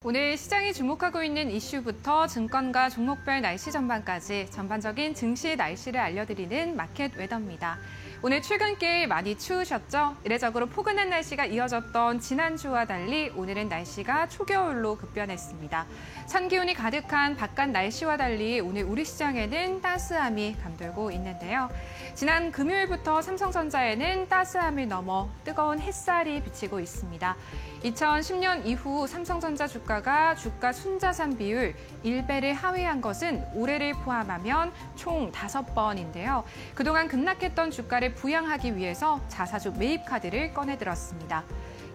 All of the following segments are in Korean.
오늘 시장이 주목하고 있는 이슈부터 증권과 종목별 날씨 전반까지 전반적인 증시 날씨를 알려드리는 마켓 웨더입니다. 오늘 출근길 많이 추우셨죠? 이례적으로 포근한 날씨가 이어졌던 지난주와 달리 오늘은 날씨가 초겨울로 급변했습니다. 찬 기운이 가득한 바깥 날씨와 달리 오늘 우리 시장에는 따스함이 감돌고 있는데요. 지난 금요일부터 삼성전자에는 따스함을 넘어 뜨거운 햇살이 비치고 있습니다. 2010년 이후 삼성전자 주가가 주가 순자산 비율 1배를 하회한 것은 올해를 포함하면 총 5번인데요. 그동안 급락했던 주가를 부양하기 위해서 자사주 매입 카드를 꺼내들었습니다.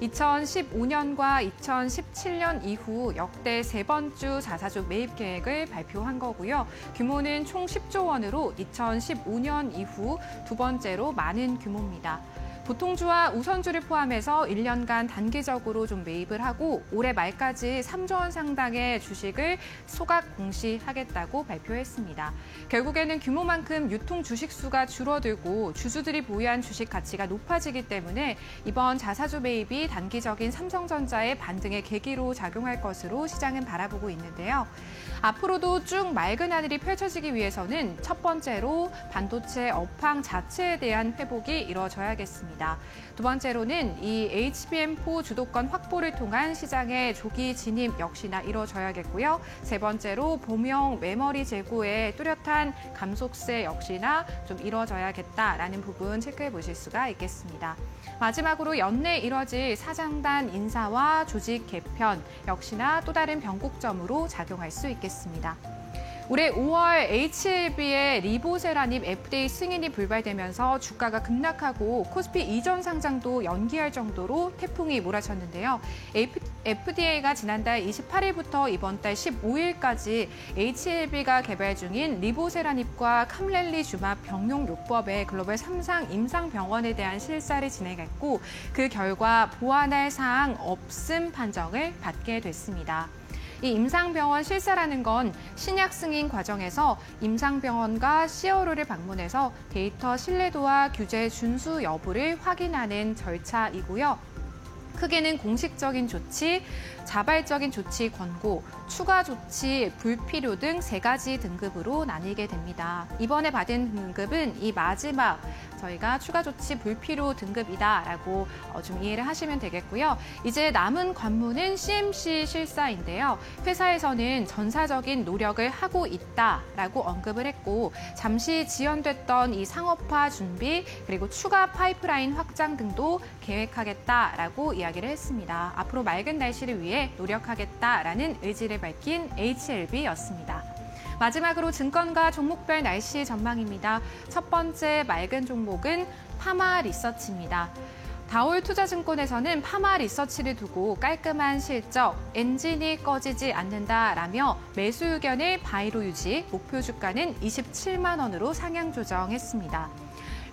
2015년과 2017년 이후 역대 3번주 자사주 매입 계획을 발표한 거고요. 규모는 총 10조 원으로 2015년 이후 두 번째로 많은 규모입니다. 보통주와 우선주를 포함해서 1년간 단기적으로 좀 매입을 하고 올해 말까지 3조 원 상당의 주식을 소각 공시하겠다고 발표했습니다. 결국에는 규모만큼 유통 주식 수가 줄어들고 주주들이 보유한 주식 가치가 높아지기 때문에 이번 자사주 매입이 단기적인 삼성전자의 반등의 계기로 작용할 것으로 시장은 바라보고 있는데요. 앞으로도 쭉 맑은 하늘이 펼쳐지기 위해서는 첫 번째로 반도체 업황 자체에 대한 회복이 이루어져야겠습니다. 두 번째로는 이 HBM4 주도권 확보를 통한 시장의 조기 진입 역시나 이루어져야겠고요. 세 번째로 범용 메모리 재고의 뚜렷한 감속세 역시나 좀 이루어져야겠다라는 부분 체크해 보실 수가 있겠습니다. 마지막으로 연내 이뤄질 사장단 인사와 조직 개편 역시나 또 다른 변곡점으로 작용할 수 있겠습니다. 올해 5월 HLB의 리보세라닙 FDA 승인이 불발되면서 주가가 급락하고 코스피 이전 상장도 연기할 정도로 태풍이 몰아쳤는데요. FDA가 지난달 28일부터 이번 달 15일까지 HLB가 개발 중인 리보세라닙과 캄렐리주맙 병용요법의 글로벌 3상 임상병원에 대한 실사를 진행했고 그 결과 보완할 사항 없음 판정을 받게 됐습니다. 이 임상병원 실사라는 건 신약 승인 과정에서 임상병원과 CRO를 방문해서 데이터 신뢰도와 규제 준수 여부를 확인하는 절차이고요. 크게는 공식적인 조치, 자발적인 조치 권고, 추가 조치 불필요 등 3가지 등급으로 나뉘게 됩니다. 이번에 받은 등급은 이 마지막 저희가 추가 조치 불필요 등급이다라고 좀 이해를 하시면 되겠고요. 이제 남은 관문은 CMC 실사인데요. 회사에서는 전사적인 노력을 하고 있다라고 언급을 했고 잠시 지연됐던 이 상업화 준비 그리고 추가 파이프라인 확장 등도 계획하겠다라고 이야기를 했습니다. 앞으로 맑은 날씨를 위해 노력하겠다라는 의지를 밝힌 HLB였습니다. 마지막으로 증권과 종목별 날씨 전망입니다. 첫 번째 맑은 종목은 파마 리서치입니다. 다올 투자증권에서는 파마 리서치를 두고 깔끔한 실적, 엔진이 꺼지지 않는다라며 매수 의견을 바이로 유지, 목표 주가는 27만 원으로 상향 조정했습니다.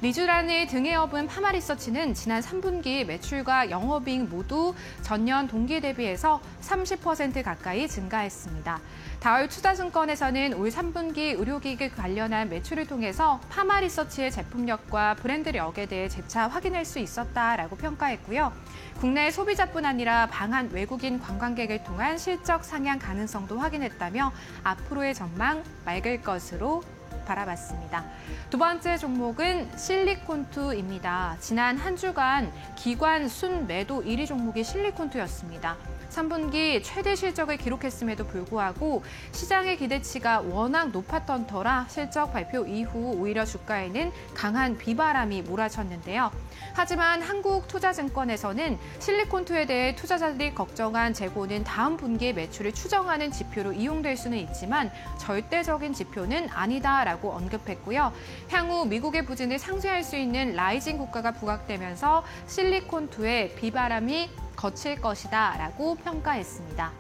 리쥬란을 등에 업은 파마리서치는 지난 3분기 매출과 영업이익 모두 전년 동기 대비해서 30% 가까이 증가했습니다. 다올 투자증권에서는 올 3분기 의료기기 관련한 매출을 통해서 파마리서치의 제품력과 브랜드력에 대해 재차 확인할 수 있었다라고 평가했고요. 국내 소비자뿐 아니라 방한 외국인 관광객을 통한 실적 상향 가능성도 확인했다며 앞으로의 전망 맑을 것으로 바라봤습니다. 두 번째 종목은 실리콘투입니다. 지난 한 주간 기관 순매도 1위 종목이 실리콘투였습니다. 3분기 최대 실적을 기록했음에도 불구하고 시장의 기대치가 워낙 높았던 터라 실적 발표 이후 오히려 주가에는 강한 비바람이 몰아쳤는데요. 하지만 한국투자증권에서는 실리콘투에 대해 투자자들이 걱정한 재고는 다음 분기의 매출을 추정하는 지표로 이용될 수는 있지만 절대적인 지표는 아니다라고 언급했고요. 향후 미국의 부진을 상쇄할 수 있는 라이징 국가가 부각되면서 실리콘투의 비바람이 거칠 것이다라고 평가했습니다.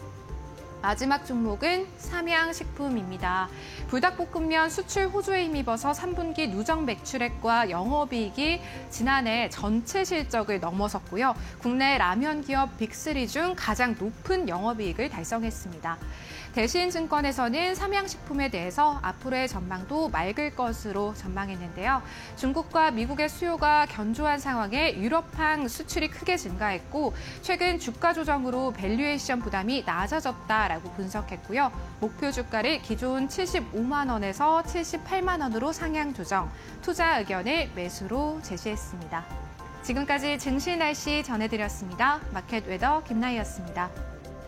마지막 종목은 삼양식품입니다. 불닭볶음면 수출 호조에 힘입어서 3분기 누적 매출액과 영업이익이 지난해 전체 실적을 넘어섰고요. 국내 라면 기업 빅3 중 가장 높은 영업이익을 달성했습니다. 대신증권에서는 삼양식품에 대해서 앞으로의 전망도 맑을 것으로 전망했는데요. 중국과 미국의 수요가 견조한 상황에 유럽항 수출이 크게 증가했고 최근 주가 조정으로 밸류에이션 부담이 낮아졌다라고 분석했고요. 목표 주가를 기존 75만 원에서 78만 원으로 상향 조정, 투자 의견을 매수로 제시했습니다. 지금까지 증시 날씨 전해드렸습니다. 마켓 웨더 김나희였습니다.